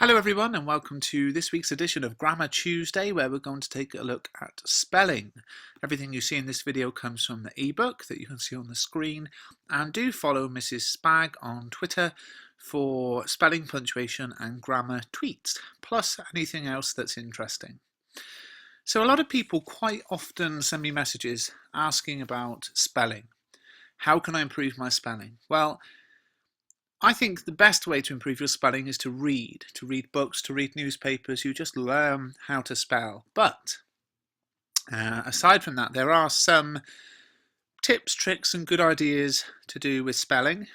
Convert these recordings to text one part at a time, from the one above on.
Hello everyone and welcome to this week's edition of Grammar Tuesday, where we're going to take a look at spelling. Everything you see in this video comes from the ebook that you can see on the screen, and do follow Mrs. Spag on Twitter for spelling, punctuation and grammar tweets, plus anything else that's interesting. So a lot of people quite often send me messages asking about spelling. How can I improve my spelling? Well, I think the best way to improve your spelling is to read books, to read newspapers. You just learn how to spell. But aside from that, there are some tips, tricks and good ideas to do with spelling.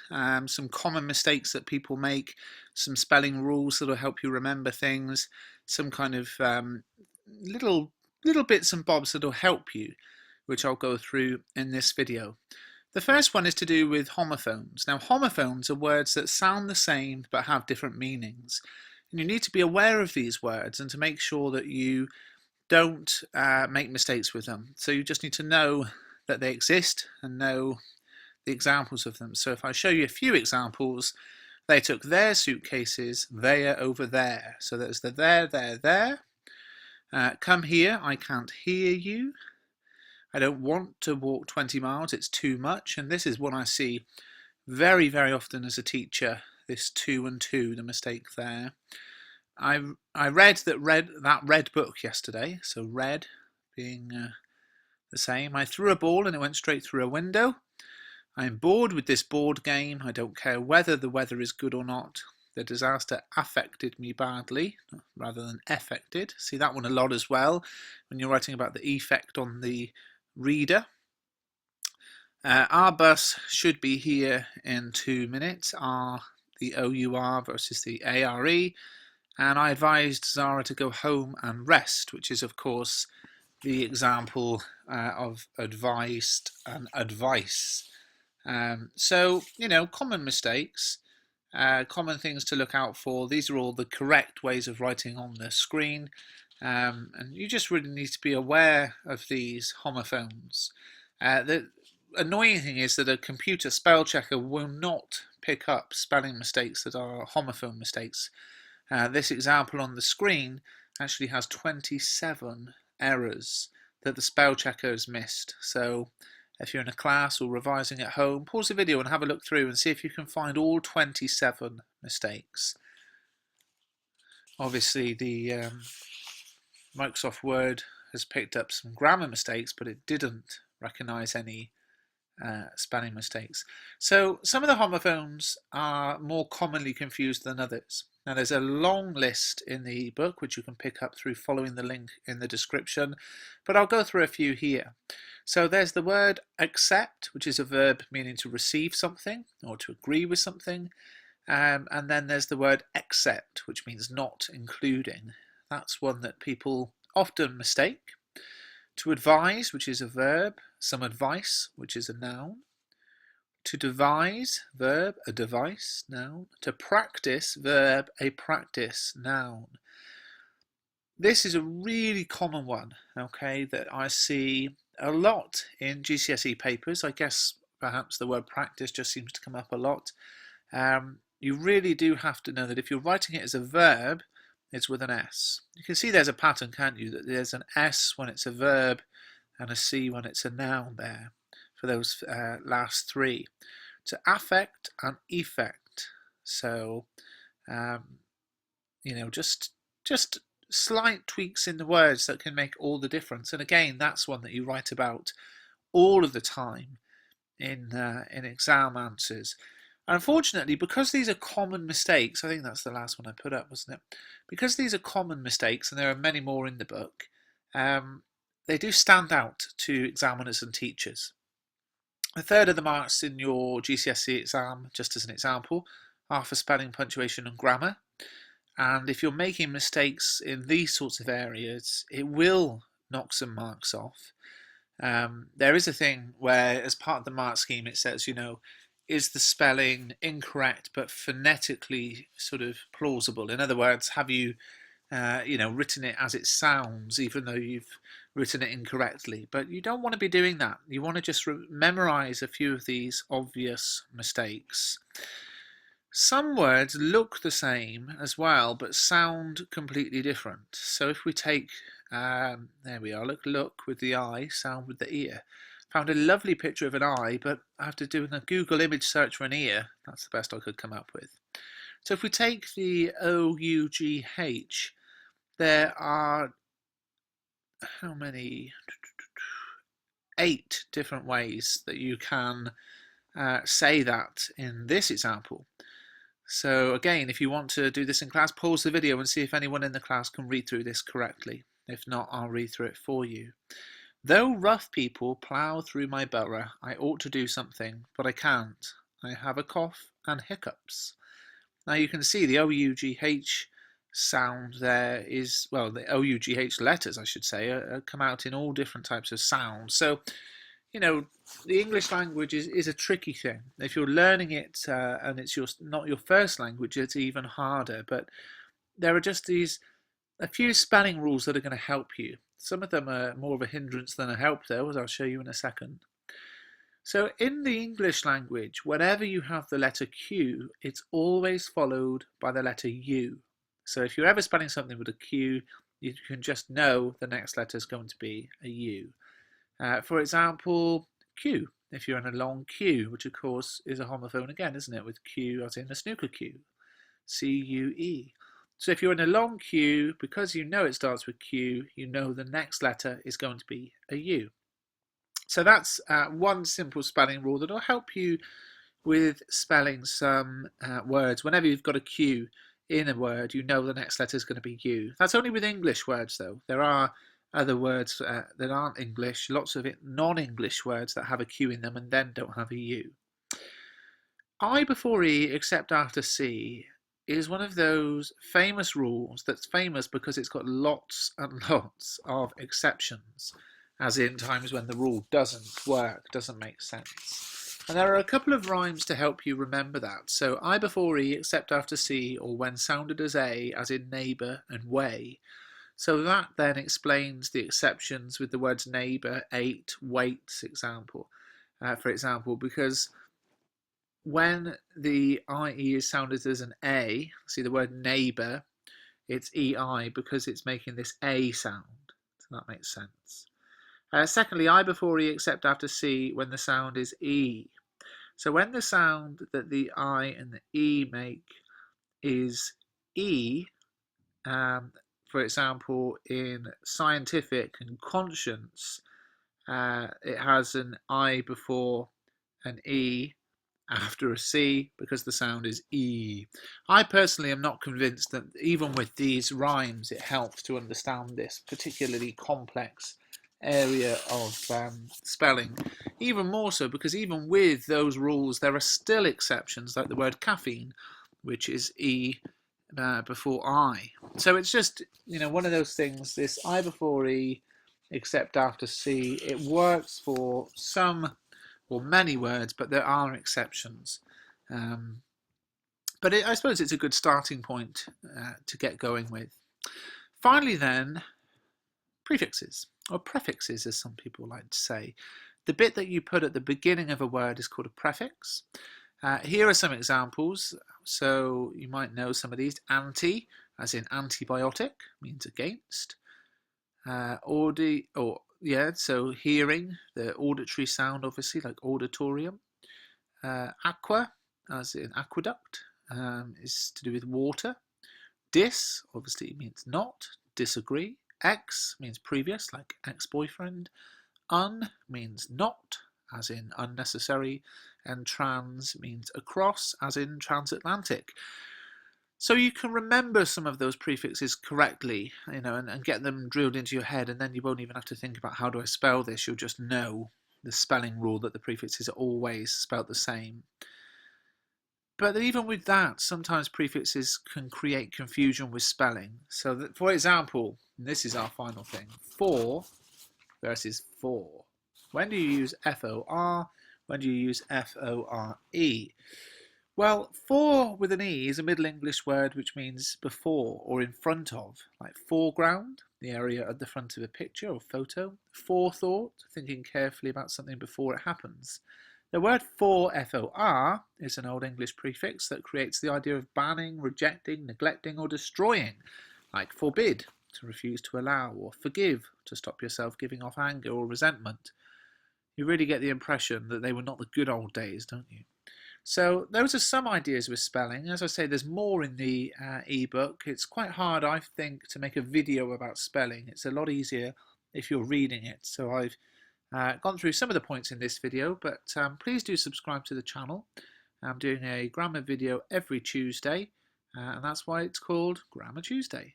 Some common mistakes that people make, some spelling rules that will help you remember things, some kind of little bits and bobs that will help you, which I'll go through in this video. The first one is to do with homophones. Now, homophones are words that sound the same but have different meanings. And you need to be aware of these words and to make sure that you don't make mistakes with them. So you just need to know that they exist and know the examples of them. So if I show you a few examples, they took their suitcases, they are over there. So there's the there. Come here, I can't hear you. I don't want to walk 20 miles, it's too much. And this is what I see very, very often as a teacher, this two and two, the mistake there. I read that red book yesterday, so red being the same. I threw a ball and it went straight through a window. I'm bored with this board game. I don't care whether the weather is good or not. The disaster affected me badly, rather than affected. See that one a lot as well, when you're writing about the effect on the reader. Our bus should be here in 2 minutes. R, the O-U-R versus the A-R-E. And I advised Zara to go home and rest, which is of course the example of advised and advice. So, you know, common mistakes, common things to look out for. These are all the correct ways of writing on the screen. And you just really need to be aware of these homophones. The annoying thing is that a computer spell checker will not pick up spelling mistakes that are homophone mistakes. This example on the screen actually has 27 errors that the spell checker has missed. So if you're in a class or revising at home, pause the video and have a look through and see if you can find all 27 mistakes. Obviously the Microsoft Word has picked up some grammar mistakes, but it didn't recognize any spelling mistakes. So some of the homophones are more commonly confused than others. Now there's a long list in the book which you can pick up through following the link in the description, but I'll go through a few here. So there's the word accept, which is a verb meaning to receive something or to agree with something. And then there's the word except, which means not including. That's one that people often mistake. To advise, which is a verb, some advice, which is a noun. To devise, verb, a device, noun. To practice, verb, a practice, noun. This is a really common one, okay, that I see a lot in GCSE papers. I guess perhaps the word practice just seems to come up a lot. You really do have to know that if you're writing it as a verb, it's with an S. You can see there's a pattern, can't you, that there's an S when it's a verb and a C when it's a noun there for those last three. To affect and effect. So, you know, just slight tweaks in the words that can make all the difference. And again, that's one that you write about all of the time in exam answers. Unfortunately, because these are common mistakes, I think that's the last one I put up, wasn't it? Because these are common mistakes, and there are many more in the book, they do stand out to examiners and teachers. A third of the marks in your GCSE exam, just as an example, are for spelling, punctuation and grammar. And if you're making mistakes in these sorts of areas, it will knock some marks off. There is a thing where, as part of the mark scheme, it says, you know, is the spelling incorrect but phonetically sort of plausible? In other words, have you, you know, written it as it sounds, even though you've written it incorrectly? But you don't want to be doing that. You want to just memorize a few of these obvious mistakes. Some words look the same as well, but sound completely different. So if we take, there we are, look with the eye, sound with the ear. Found a lovely picture of an eye, but after doing a Google image search for an ear, that's the best I could come up with. So if we take the O-U-G-H, there are, how many? 8 different ways that you can say that in this example. So again, if you want to do this in class, pause the video and see if anyone in the class can read through this correctly. If not, I'll read through it for you. Though rough people plough through my borough, I ought to do something, but I can't. I have a cough and hiccups. Now you can see the O-U-G-H sound there is, well, the O-U-G-H letters, I should say, come out in all different types of sounds. So, you know, the English language is a tricky thing. If you're learning it and it's not your first language, it's even harder. But there are just a few spelling rules that are going to help you. Some of them are more of a hindrance than a help, though, as I'll show you in a second. So in the English language, whenever you have the letter Q, it's always followed by the letter U. So if you're ever spelling something with a Q, you can just know the next letter is going to be a U. For example, Q, if you're in a long queue, which of course is a homophone again, isn't it, with Q as in a snooker cue, C-U-E. So if you're in a long queue, because you know it starts with Q, you know the next letter is going to be a U. So that's one simple spelling rule that will help you with spelling some words. Whenever you've got a Q in a word, you know the next letter is going to be U. That's only with English words, though. There are other words that aren't English, lots of non-English words that have a Q in them and then don't have a U. I before E except after C is one of those famous rules that's famous because it's got lots and lots of exceptions, as in times when the rule doesn't work, doesn't make sense. And there are a couple of rhymes to help you remember that. So I before E except after C, or when sounded as A, as in neighbour and way. So that then explains the exceptions with the words neighbour, ate, wait, for example, because when the IE is sounded as an A, see the word neighbour, it's EI because it's making this A sound. So that makes sense. Secondly, I before E except after C when the sound is E. So when the sound that the I and the E make is E, for example, in scientific and conscience, it has an I before an E after a C because the sound is E. I personally am not convinced that even with these rhymes it helps to understand this particularly complex area of spelling. Even more so because even with those rules there are still exceptions, like the word caffeine, which is E before I. So it's just, you know, one of those things, this I before E except after C, it works for some or many words, but there are exceptions. But I suppose it's a good starting point to get going with. Finally then, prefixes, or prefixes as some people like to say. The bit that you put at the beginning of a word is called a prefix. Here are some examples. So you might know some of these. Anti, as in antibiotic, means against. So hearing, the auditory sound obviously, like auditorium. Aqua, as in aqueduct, is to do with water. Dis, obviously means not, disagree. Ex means previous, like ex-boyfriend. Un means not, as in unnecessary. And trans means across, as in transatlantic. So you can remember some of those prefixes correctly, you know, and get them drilled into your head, and then you won't even have to think about how do I spell this. You'll just know the spelling rule that the prefixes are always spelled the same. But even with that, sometimes prefixes can create confusion with spelling. So that, for example, and this is our final thing, for versus for. When do you use F-O-R? When do you use F-O-R-E? Well, for with an E is a Middle English word which means before or in front of, like foreground, the area at the front of a picture or photo. Forethought, thinking carefully about something before it happens. The word for, F-O-R, is an Old English prefix that creates the idea of banning, rejecting, neglecting or destroying, like forbid, to refuse to allow, or forgive, to stop yourself giving off anger or resentment. You really get the impression that they were not the good old days, don't you? So those are some ideas with spelling. As I say, there's more in the ebook. It's quite hard, I think, to make a video about spelling. It's a lot easier if you're reading it. So I've gone through some of the points in this video, but please do subscribe to the channel. I'm doing a grammar video every Tuesday, and that's why it's called Grammar Tuesday.